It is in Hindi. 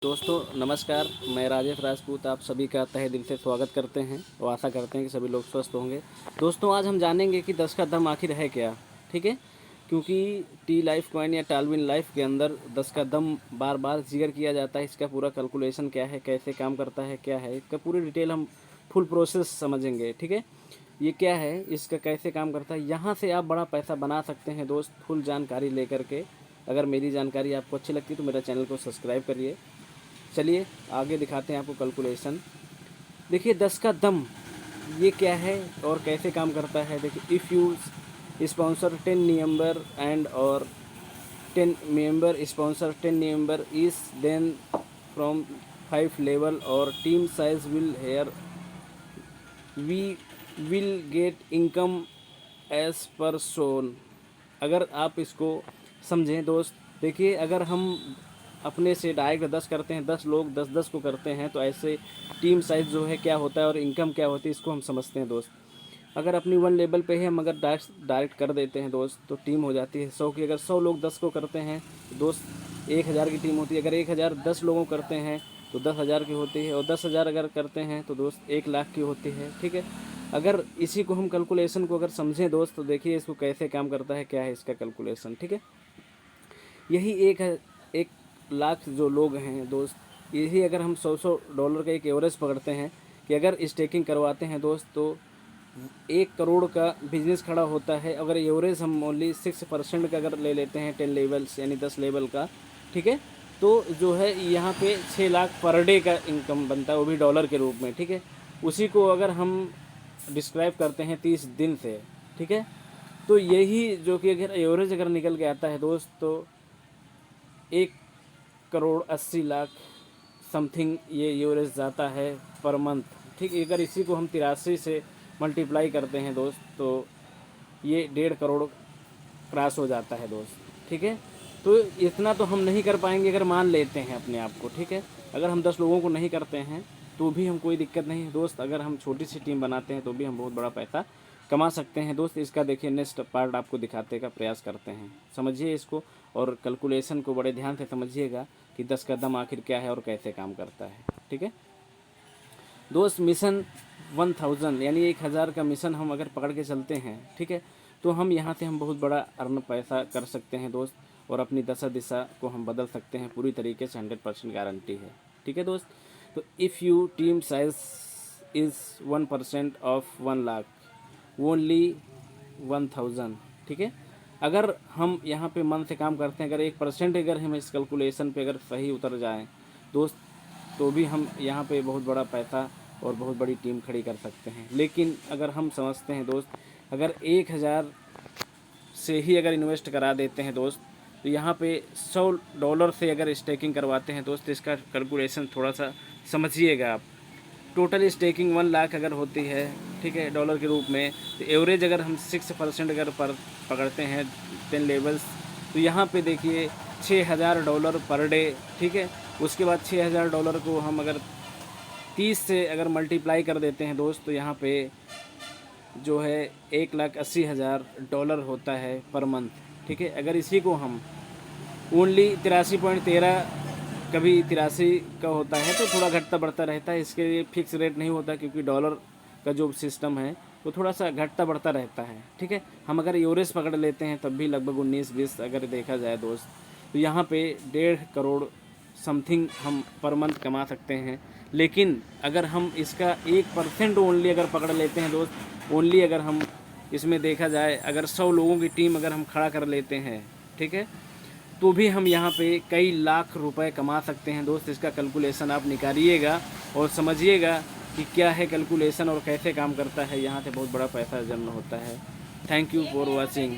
दोस्तों नमस्कार, मैं राजेश राजपूत आप सभी का तहे दिल से स्वागत करते हैं और आशा करते हैं कि सभी लोग स्वस्थ होंगे। दोस्तों आज हम जानेंगे कि 10 का दम आखिर है क्या। ठीक है, क्योंकि टी लाइफ कॉइन या टालविन लाइफ के अंदर 10 का दम बार बार जिक्र किया जाता है। इसका पूरा कैलकुलेशन क्या है, कैसे काम करता है, क्या है, इसका पूरी डिटेल हम फुल प्रोसेस समझेंगे। ठीक है, ये क्या है, इसका कैसे काम करता है, यहाँ से आप बड़ा पैसा बना सकते हैं दोस्त, फुल जानकारी लेकर के। अगर मेरी जानकारी आपको अच्छी लगती है तो मेरा चैनल को सब्सक्राइब करिए। चलिए आगे दिखाते हैं आपको कैलकुलेशन। देखिए 10 का दम ये क्या है और कैसे काम करता है। देखिए if you sponsor 10 member and और 10 member sponsor 10 member is then from 5 level और team size will here we will get income as per shown. अगर आप इसको समझें दोस्त, देखिए अगर हम अपने से डायरेक्ट 10 करते हैं, 10 लोग 10-10 को करते हैं, तो ऐसे टीम साइज़ जो है क्या होता है और इनकम क्या होती है इसको हम समझते हैं दोस्त। अगर अपनी वन लेवल पे है हम अगर डायरेक्ट कर देते हैं दोस्त तो टीम हो जाती है 100 की। अगर 100 लोग 10 को करते हैं तो दोस्त 1000 की टीम होती है। अगर 1000 10 लोगों करते हैं तो 10,000 की होती है और 10,000 अगर करते हैं तो दोस्त 1,00,000 की होती है। ठीक है, अगर इसी को हम कैलकुलेशन को अगर समझें दोस्त तो देखिए इसको कैसे काम करता है, क्या है इसका कैलकुलेशन। ठीक है, यही 1,00,000 जो लोग हैं दोस्त, यही अगर हम $100 का एक एवरेज पकड़ते हैं कि अगर स्टेकिंग करवाते हैं दोस्त तो 1 करोड़ का बिजनेस खड़ा होता है। अगर एवरेज हम ओनली 6% का अगर ले लेते हैं 10 लेवल्स यानी 10 लेवल का, ठीक है, तो जो है यहाँ पे 6,00,000 पर डे का इनकम बनता है, वो भी डॉलर के रूप में। ठीक है, उसी को अगर हम डिस्क्राइब करते हैं 30 दिन से, ठीक है, तो यही जो कि अगर एवरेज अगर निकल के आता है दोस्त तो 1,80,00,000 समथिंग ये एवरेज जाता है पर मंथ। ठीक है, अगर इसी को हम 83 से मल्टीप्लाई करते हैं दोस्त तो ये 1,50 करोड़ क्रॉस हो जाता है दोस्त। ठीक है, तो इतना तो हम नहीं कर पाएंगे अगर मान लेते हैं अपने आप को। ठीक है, अगर हम 10 लोगों को नहीं करते हैं तो भी हम कोई दिक्कत नहीं है दोस्त। अगर हम छोटी सी टीम बनाते हैं तो भी हम बहुत बड़ा पैसा कमा सकते हैं दोस्त। इसका देखिए नेक्स्ट पार्ट आपको दिखाने का प्रयास करते हैं, समझिए इसको और कैलकुलेशन को बड़े ध्यान से समझिएगा कि 10 का दम आखिर क्या है और कैसे काम करता है। ठीक है दोस्त, मिशन 1000 यानी 1000 का मिशन हम अगर पकड़ के चलते हैं, ठीक है, तो हम यहाँ से हम बहुत बड़ा अर्न पैसा कर सकते हैं दोस्त और अपनी दशा दिशा को हम बदल सकते हैं पूरी तरीके से। 100% गारंटी है। ठीक है दोस्त, तो if you team size is 1% of 1,00,000 only 1000। ठीक है, अगर हम यहाँ पे मन से काम करते हैं, अगर 1% अगर हम इस कैलकुलेशन पे अगर सही उतर जाएं दोस्त तो भी हम यहाँ पे बहुत बड़ा पैसा और बहुत बड़ी टीम खड़ी कर सकते हैं। लेकिन अगर हम समझते हैं दोस्त, अगर 1,000 से ही अगर इन्वेस्ट करा देते हैं दोस्त तो यहाँ पे $100 से अगर स्टेकिंग करवाते हैं दोस्त, इसका कैलकुलेशन थोड़ा सा समझिएगा आप। टोटल स्टेकिंग 1,00,000 अगर होती है, ठीक है, डॉलर के रूप में, तो एवरेज अगर हम 6% अगर पर पकड़ते हैं 10 लेवल्स तो यहाँ पे देखिए $6,000 पर डे। ठीक है, उसके बाद $6,000 को हम अगर 30 से अगर मल्टीप्लाई कर देते हैं दोस्त तो यहाँ पे जो है $1,80,000 होता है पर मंथ। ठीक है, अगर इसी को हम ओनली 83.13 कभी 83 का होता है तो थोड़ा घटता बढ़ता रहता है, इसके लिए फिक्स रेट नहीं होता क्योंकि डॉलर का जो सिस्टम है वो थोड़ा सा घटता बढ़ता रहता है। ठीक है, हम अगर एवरेज पकड़ लेते हैं तब भी लगभग 19-20 अगर देखा जाए दोस्त तो यहाँ पे 1.5 करोड़ समथिंग हम पर मंथ कमा सकते हैं। लेकिन अगर हम इसका 1% ओनली अगर पकड़ लेते हैं दोस्त, ओनली अगर हम इसमें देखा जाए अगर 100 लोगों की टीम अगर हम खड़ा कर लेते हैं, ठीक है, तो भी हम यहाँ पे कई लाख रुपए कमा सकते हैं दोस्त। इसका कैलकुलेशन आप निकालिएगा और समझिएगा कि क्या है कैलकुलेशन और कैसे काम करता है। यहाँ से बहुत बड़ा पैसा जन्म होता है। Thank you for watching.